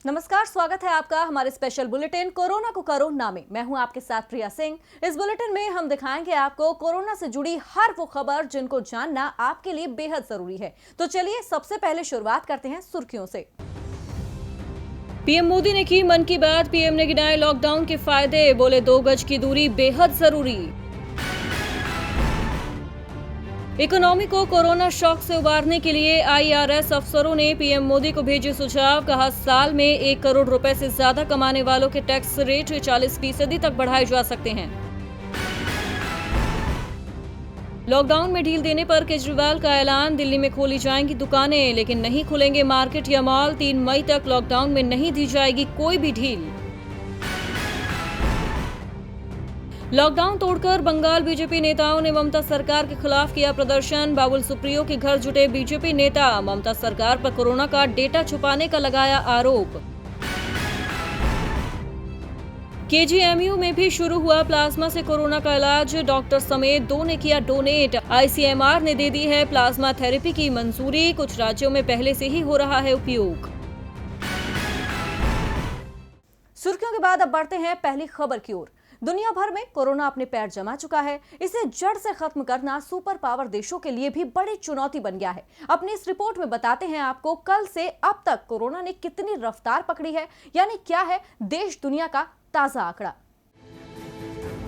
नमस्कार, स्वागत है आपका हमारे स्पेशल बुलेटिन कोरोना को करो ना में। मैं हूं आपके साथ प्रिया सिंह। इस बुलेटिन में हम दिखाएंगे आपको कोरोना से जुड़ी हर वो खबर जिनको जानना आपके लिए बेहद जरूरी है। तो चलिए सबसे पहले शुरुआत करते हैं सुर्खियों से। पीएम मोदी ने की मन की बात, पीएम ने गिनाए लॉकडाउन के फायदे, बोले 2 गज की दूरी बेहद जरूरी। इकोनॉमी को कोरोना शॉक से उबारने के लिए आईआरएस अफसरों ने पीएम मोदी को भेजे सुझाव, कहा साल में 1 करोड़ रुपए से ज्यादा कमाने वालों के टैक्स रेट 40% तक बढ़ाए जा सकते हैं। लॉकडाउन में ढील देने पर केजरीवाल का ऐलान, दिल्ली में खोली जाएंगी दुकानें लेकिन नहीं खुलेंगे मार्केट या मॉल। 3 मई तक लॉकडाउन में नहीं दी जाएगी कोई भी ढील। लॉकडाउन तोड़कर बंगाल बीजेपी नेताओं ने ममता सरकार के खिलाफ किया प्रदर्शन, बाबुल सुप्रियो के घर जुटे बीजेपी नेता, ममता सरकार पर कोरोना का डेटा छुपाने का लगाया आरोप। केजीएमयू में भी शुरू हुआ प्लाज्मा से कोरोना का इलाज, डॉक्टर समेत 2 ने किया डोनेट। आईसीएमआर ने दे दी है प्लाज्मा थेरेपी की मंजूरी, कुछ राज्यों में पहले से ही हो रहा है उपयोग। सुर्खियों के बाद अब बढ़ते हैं पहली खबर की ओर। दुनिया भर में कोरोना अपने पैर जमा चुका है। इसे जड़ से खत्म करना सुपर पावर देशों के लिए भी बड़ी चुनौती बन गया है। अपनी इस रिपोर्ट में बताते हैं आपको कल से अब तक कोरोना ने कितनी रफ्तार पकड़ी है, यानी क्या है देश दुनिया का ताजा आंकड़ा।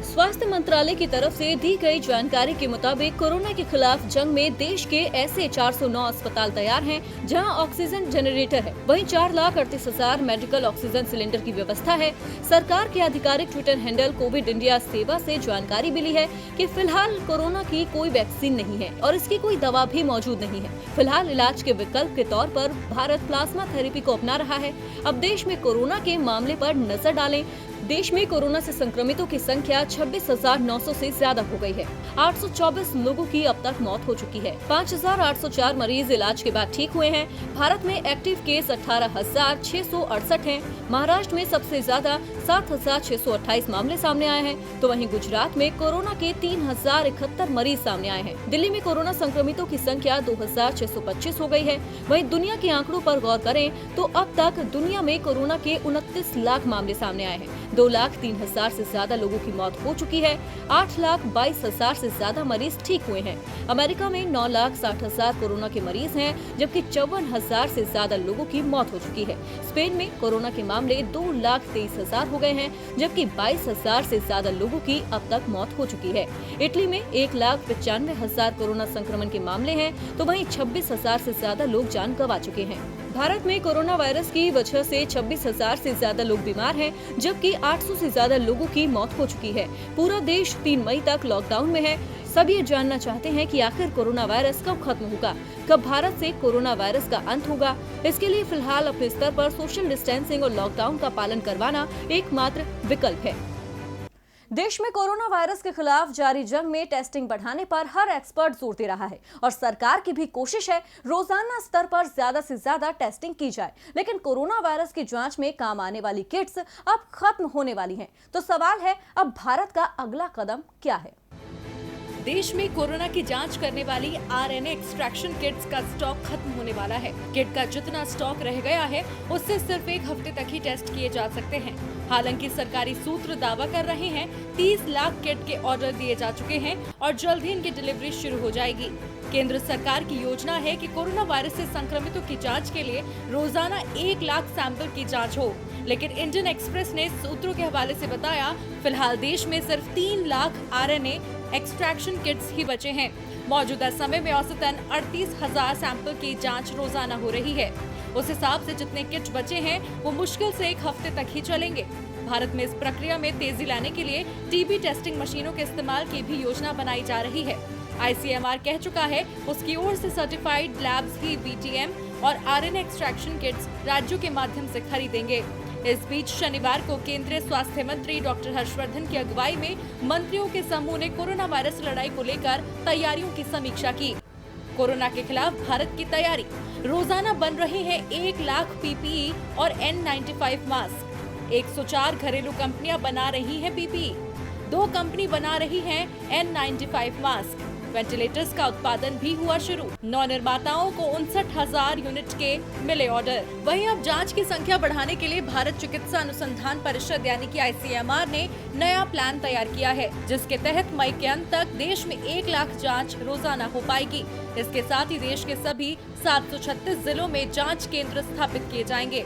स्वास्थ्य मंत्रालय की तरफ से दी गई जानकारी के मुताबिक कोरोना के खिलाफ जंग में देश के ऐसे 409 अस्पताल तैयार हैं जहां ऑक्सीजन जनरेटर है, वहीं 4,38,000 मेडिकल ऑक्सीजन सिलेंडर की व्यवस्था है। सरकार के आधिकारिक ट्विटर हैंडल कोविड इंडिया सेवा से जानकारी मिली है कि फिलहाल कोरोना की कोई वैक्सीन नहीं है और इसकी कोई दवा भी मौजूद नहीं है। फिलहाल इलाज के विकल्प के तौर पर भारत प्लाज्मा थेरेपी को अपना रहा है। अब देश में कोरोना के मामले पर नजर डालें। देश में कोरोना से संक्रमितों की संख्या 26,900 से ज्यादा हो गई है। 824 लोगों की अब तक मौत हो चुकी है। 5,804 मरीज इलाज के बाद ठीक हुए हैं। भारत में एक्टिव केस 18,668 हैं। महाराष्ट्र में सबसे ज्यादा 7,628 मामले सामने आए हैं, तो वहीं गुजरात में कोरोना के 3,071 मरीज सामने आए हैं। दिल्ली में कोरोना संक्रमितों की संख्या 2,625 हो गई है। वहीं दुनिया के आंकड़ों पर गौर करें तो अब तक दुनिया में कोरोना के 29 लाख मामले सामने आए हैं। 2,03,000 से ज्यादा लोगों की मौत हो चुकी है। 8,22,000 से ज्यादा मरीज ठीक हुए हैं। अमेरिका में 9,60,000 कोरोना के मरीज हैं, जबकि 54,000 से ज्यादा लोगों की मौत हो चुकी है। स्पेन में कोरोना के मामले 2,23,000 हो गए हैं, जबकि 22,000 से ज्यादा लोगों की अब तक मौत हो चुकी है। इटली में 1,95,000 कोरोना संक्रमण के मामले हैं, तो वहीं 26,000 से ज्यादा लोग जान गंवा चुके हैं। भारत में कोरोना वायरस की वजह से 26,000 से ज्यादा लोग बीमार हैं, जबकि 800 से ज्यादा लोगों की मौत हो चुकी है। पूरा देश 3 मई तक लॉकडाउन में है। सब ये जानना चाहते हैं कि आखिर कोरोना वायरस कब खत्म होगा, कब भारत से कोरोना वायरस का अंत होगा। इसके लिए फिलहाल अपने स्तर पर सोशल डिस्टेंसिंग और लॉकडाउन का पालन करवाना एकमात्र विकल्प है। देश में कोरोना वायरस के खिलाफ जारी जंग में टेस्टिंग बढ़ाने पर हर एक्सपर्ट जोर दे रहा है और सरकार की भी कोशिश है रोजाना स्तर पर ज्यादा से ज्यादा टेस्टिंग की जाए। लेकिन कोरोना वायरस की जांच में काम आने वाली किट्स अब खत्म होने वाली हैं। तो सवाल है, अब भारत का अगला कदम क्या है? देश में कोरोना की जांच करने वाली आरएनए एक्सट्रैक्शन किट्स का स्टॉक खत्म होने वाला है। किट का जितना स्टॉक रह गया है उससे सिर्फ 1 हफ्ते तक ही टेस्ट किए जा सकते हैं। हालांकि सरकारी सूत्र दावा कर रहे हैं 30 लाख किट के ऑर्डर दिए जा चुके हैं और जल्द ही इनकी डिलीवरी शुरू हो जाएगी। केंद्र सरकार की योजना है कि कोरोना वायरस से संक्रमितों की जांच के लिए रोजाना 1 लाख सैंपल की जांच हो, लेकिन इंडियन एक्सप्रेस ने सूत्रों के हवाले से बताया फिलहाल देश में सिर्फ 3 लाख आरएनए एक्सट्रैक्शन किट्स ही बचे हैं। मौजूदा समय में औसतन 38,000 सैंपल की जांच रोजाना हो रही है। उस हिसाब से जितने किट बचे हैं वो मुश्किल से 1 हफ्ते तक ही चलेंगे। भारत में इस प्रक्रिया में तेजी लाने के लिए टीबी टेस्टिंग मशीनों के इस्तेमाल की भी योजना बनाई जा रही है। आईसीएमआर कह चुका है उसकी ओर से सर्टिफाइड लैब्स ही बीटीएम और आरएनए एक्सट्रैक्शन किट्स राज्यों के माध्यम से खरीदेंगे। इस बीच शनिवार को केंद्रीय स्वास्थ्य मंत्री डॉक्टर हर्षवर्धन की अगुवाई में मंत्रियों के समूह ने कोरोना वायरस लड़ाई को लेकर तैयारियों की समीक्षा की। कोरोना के खिलाफ भारत की तैयारी, रोजाना बन रहे हैं 1 लाख पीपीई और N95 मास्क। 104 घरेलू कंपनियां बना रही हैं पीपीई, 2 कंपनी बना रही हैं N95 मास्क। वेंटिलेटर्स का उत्पादन भी हुआ शुरू। 9 निर्माताओं को 59,000 यूनिट के मिले ऑर्डर। वहीं अब जांच की संख्या बढ़ाने के लिए भारत चिकित्सा अनुसंधान परिषद यानी कि ICMR ने नया प्लान तैयार किया है, जिसके तहत मई के अंत तक देश में 1 लाख जाँच रोजाना हो पाएगी। इसके साथ ही देश के सभी 736 जिलों में जाँच केंद्र स्थापित किए जाएंगे।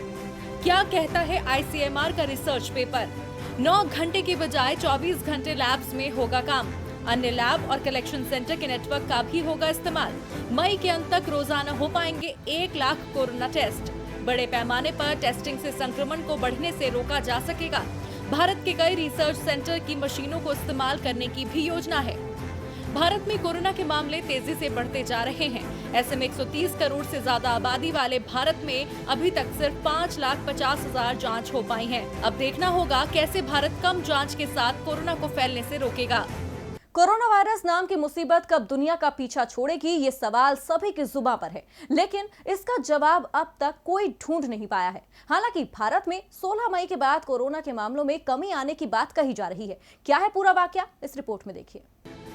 क्या कहता है ICMR का रिसर्च पेपर? 9 घंटे की बजाय 24 घंटे लैब्स में होगा काम। अन्य लैब और कलेक्शन सेंटर के नेटवर्क का भी होगा इस्तेमाल। मई के अंत तक रोजाना हो पाएंगे 1 लाख कोरोना टेस्ट। बड़े पैमाने पर टेस्टिंग से संक्रमण को बढ़ने से रोका जा सकेगा। भारत के कई रिसर्च सेंटर की मशीनों को इस्तेमाल करने की भी योजना है। भारत में कोरोना के मामले तेजी से बढ़ते जा रहे हैं। ऐसे में 130 करोड़ से ज्यादा आबादी वाले भारत में अभी तक सिर्फ 5,50,000 जांच हो पाई हैं। अब देखना होगा कैसे भारत कम जांच के साथ कोरोना को फैलने से रोकेगा। कोरोना वायरस नाम की मुसीबत कब दुनिया का पीछा छोड़ेगी, ये सवाल सभी की जुबां पर है, लेकिन इसका जवाब अब तक कोई ढूंढ नहीं पाया है। हालांकि भारत में 16 मई के बाद कोरोना के मामलों में कमी आने की बात कही जा रही है। क्या है पूरा वाकया, इस रिपोर्ट में देखिए।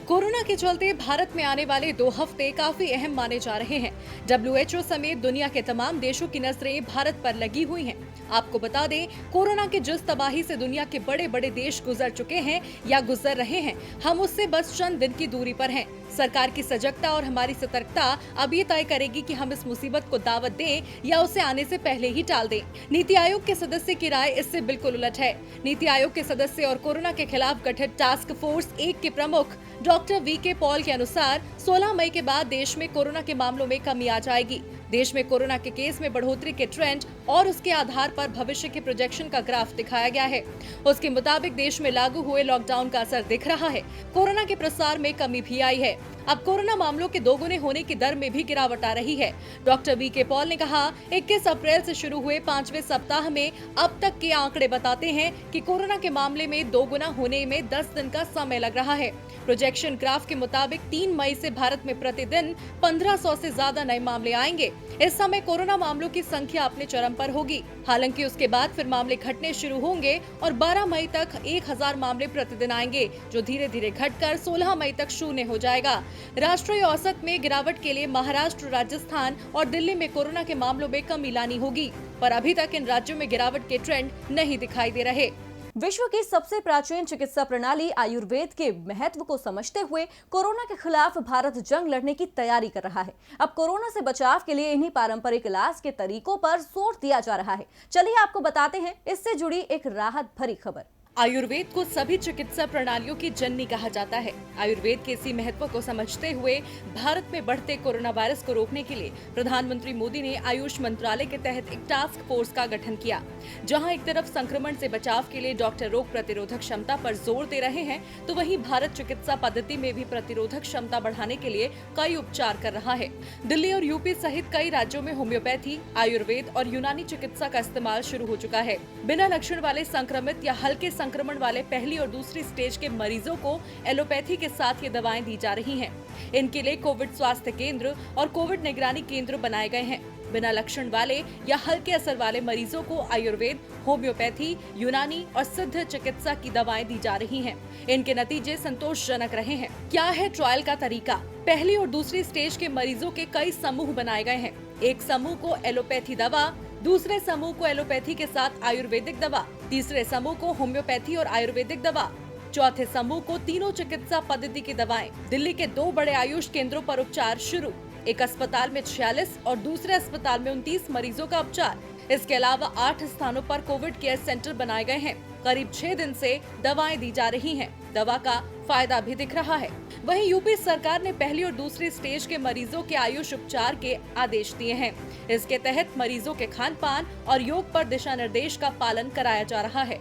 कोरोना के चलते भारत में आने वाले 2 हफ्ते काफी अहम माने जा रहे हैं। WHO समेत दुनिया के तमाम देशों की नजरें भारत पर लगी हुई हैं। आपको बता दें, कोरोना के जिस तबाही से दुनिया के बड़े बड़े देश गुजर चुके हैं या गुजर रहे हैं, हम उससे बस चंद दिन की दूरी पर हैं। सरकार की सजगता और हमारी सतर्कता अब ये तय करेगी कि हम इस मुसीबत को दावत दें या उसे आने से पहले ही टाल दें। नीति आयोग के सदस्य की राय इससे बिल्कुल उलट है। नीति आयोग के सदस्य और कोरोना के खिलाफ गठित टास्क फोर्स 1 के प्रमुख डॉक्टर VK पॉल के अनुसार 16 मई के बाद देश में कोरोना के मामलों में कमी आ जाएगी। देश में कोरोना के केस में बढ़ोतरी के ट्रेंड और उसके आधार पर भविष्य के प्रोजेक्शन का ग्राफ दिखाया गया है। उसके मुताबिक देश में लागू हुए लॉकडाउन का असर दिख रहा है। कोरोना के प्रसार में कमी भी आई है। अब कोरोना मामलों के दोगुने होने की दर में भी गिरावट आ रही है। डॉक्टर VK पॉल ने कहा, 21 अप्रैल से शुरू हुए 5वें सप्ताह में अब तक के आंकड़े बताते हैं कि कोरोना के मामले में दोगुना होने में 10 दिन का समय लग रहा है। प्रोजेक्शन ग्राफ के मुताबिक 3 मई से भारत में प्रतिदिन 1500 से ज्यादा नए मामले आएंगे। इस समय कोरोना मामलों की संख्या अपने चरम पर होगी। हालांकि उसके बाद फिर मामले घटने शुरू होंगे और 12 मई तक 1000 मामले प्रतिदिन आएंगे, जो धीरे धीरे घटकर 16 मई तक शून्य हो जाएगा। राष्ट्रीय औसत में गिरावट के लिए महाराष्ट्र, राजस्थान और दिल्ली में कोरोना के मामलों में कमी लानी होगी, पर अभी तक इन राज्यों में गिरावट के ट्रेंड नहीं दिखाई दे रहे। विश्व की सबसे प्राचीन चिकित्सा प्रणाली आयुर्वेद के महत्व को समझते हुए कोरोना के खिलाफ भारत जंग लड़ने की तैयारी कर रहा है। अब कोरोना से बचाव के लिए इन्हीं पारंपरिक इलाज के तरीकों पर जोर दिया जा रहा है। चलिए आपको बताते हैं इससे जुड़ी एक राहत भरी खबर। आयुर्वेद को सभी चिकित्सा प्रणालियों की जननी कहा जाता है। आयुर्वेद के इसी महत्व को समझते हुए भारत में बढ़ते कोरोना वायरस को रोकने के लिए प्रधानमंत्री मोदी ने आयुष मंत्रालय के तहत एक टास्क फोर्स का गठन किया, जहां एक तरफ संक्रमण से बचाव के लिए डॉक्टर रोग प्रतिरोधक क्षमता पर जोर दे रहे हैं, तो वहीं भारत चिकित्सा पद्धति में भी प्रतिरोधक क्षमता बढ़ाने के लिए कई उपचार कर रहा है। दिल्ली और यूपी सहित कई राज्यों में होम्योपैथी, आयुर्वेद और यूनानी चिकित्सा का इस्तेमाल शुरू हो चुका है। बिना लक्षण वाले संक्रमित या हल्के संक्रमण वाले पहली और दूसरी स्टेज के मरीजों को एलोपैथी के साथ ये दवाएं दी जा रही हैं। इनके लिए कोविड स्वास्थ्य केंद्र और कोविड निगरानी केंद्र बनाए गए हैं। बिना लक्षण वाले या हल्के असर वाले मरीजों को आयुर्वेद, होम्योपैथी, यूनानी और सिद्ध चिकित्सा की दवाएं दी जा रही हैं। इनके नतीजे संतोषजनक रहे हैं। क्या है ट्रायल का तरीका? पहली और दूसरी स्टेज के मरीजों के कई समूह बनाए गए हैं। एक समूह को एलोपैथी दवा, दूसरे समूह को एलोपैथी के साथ आयुर्वेदिक दवा, तीसरे समूह को होम्योपैथी और आयुर्वेदिक दवा, चौथे समूह को तीनों चिकित्सा पद्धति की दवाएं। दिल्ली के 2 बड़े आयुष केंद्रों पर उपचार शुरू। एक अस्पताल में 46 और दूसरे अस्पताल में 29 मरीजों का उपचार। इसके अलावा 8 स्थानों पर कोविड केयर सेंटर बनाए गए हैं। करीब 6 दिन से दवाएं दी जा रही हैं। दवा का फायदा भी दिख रहा है। वहीं यूपी सरकार ने पहली और दूसरी स्टेज के मरीजों के आयुष उपचार के आदेश दिए हैं। इसके तहत मरीजों के खान पान और योग पर दिशा निर्देश का पालन कराया जा रहा है।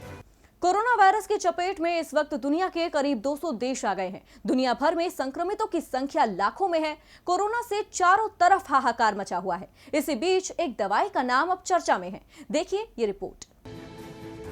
कोरोना वायरस की चपेट में इस वक्त दुनिया के करीब 200 देश आ गए हैं। दुनिया भर में संक्रमितों की संख्या लाखों में है। कोरोना से चारों तरफ हाहाकार मचा हुआ है। इसी बीच एक दवाई का नाम अब चर्चा में है। देखिए ये रिपोर्ट।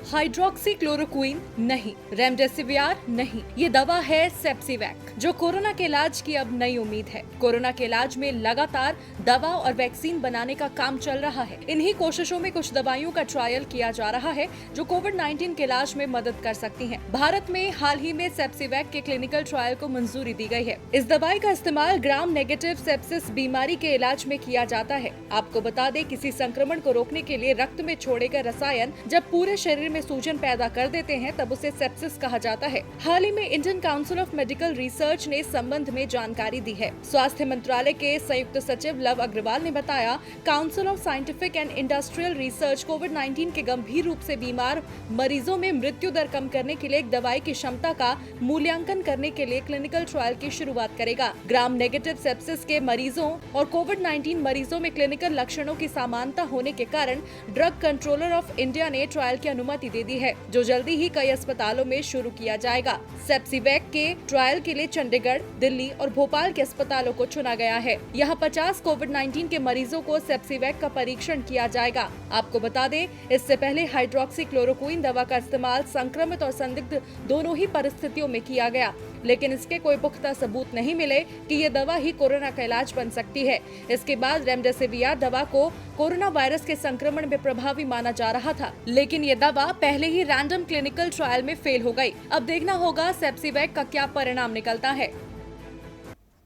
हाइड्रोक्सीक्लोरोक्वीन नहीं, रेमडेसिविर नहीं, ये दवा है सेप्सिवैक, जो कोरोना के इलाज की अब नई उम्मीद है। कोरोना के इलाज में लगातार दवा और वैक्सीन बनाने का काम चल रहा है। इन्हीं कोशिशों में कुछ दवाइयों का ट्रायल किया जा रहा है जो कोविड-19 के इलाज में मदद कर सकती हैं। भारत में हाल ही में सेप्सिवैक के क्लिनिकल ट्रायल को मंजूरी दी गई है। इस दवाई का इस्तेमाल ग्राम नेगेटिव सेप्सिस बीमारी के इलाज में किया जाता है। आपको बता दें, किसी संक्रमण को रोकने के लिए रक्त में छोड़े गए रसायन जब पूरे शरीर में सूजन पैदा कर देते हैं तब उसे सेप्सिस कहा जाता है। हाल ही में Indian council of medical research ने इस संबंध में जानकारी दी है। स्वास्थ्य मंत्रालय के संयुक्त सचिव लव अग्रवाल ने बताया, council of scientific and industrial research कोविड-19 के गंभीर रूप से बीमार मरीजों में मृत्यु दर कम करने के लिए एक दवाई की क्षमता का मूल्यांकन करने के लिए क्लिनिकल ट्रायल की शुरुआत करेगा। ग्राम नेगेटिव सेप्सिस के मरीजों और कोविड-19 मरीजों में क्लिनिकल लक्षणों की समानता होने के कारण ड्रग कंट्रोलर ऑफ इंडिया ने ट्रायल की अनुमति दे दी है, जो जल्दी ही कई अस्पतालों में शुरू किया जाएगा। सेप्सिवैक के ट्रायल के लिए चंडीगढ़, दिल्ली और भोपाल के अस्पतालों को चुना गया है। यहाँ 50 कोविड-19 के मरीजों को सेप्सिवैक का परीक्षण किया जाएगा। आपको बता दें, इससे पहले हाइड्रोक्सीक्लोरोक्वीन दवा का इस्तेमाल संक्रमित और संदिग्ध दोनों ही परिस्थितियों में किया गया, लेकिन इसके कोई पुख्ता सबूत नहीं मिले कि ये दवा ही कोरोना का इलाज बन सकती है। इसके बाद रेमडेसिविर दवा को कोरोना वायरस के संक्रमण में प्रभावी माना जा रहा था, लेकिन ये दवा पहले ही रैंडम क्लिनिकल ट्रायल में फेल हो गई। अब देखना होगा सेप्सिवैक का क्या परिणाम निकलता है।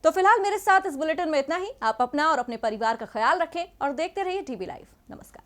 तो फिलहाल मेरे साथ इस बुलेटिन में इतना ही। आप अपना और अपने परिवार का ख्याल रखें और देखते रहिए टीवी लाइव। नमस्कार।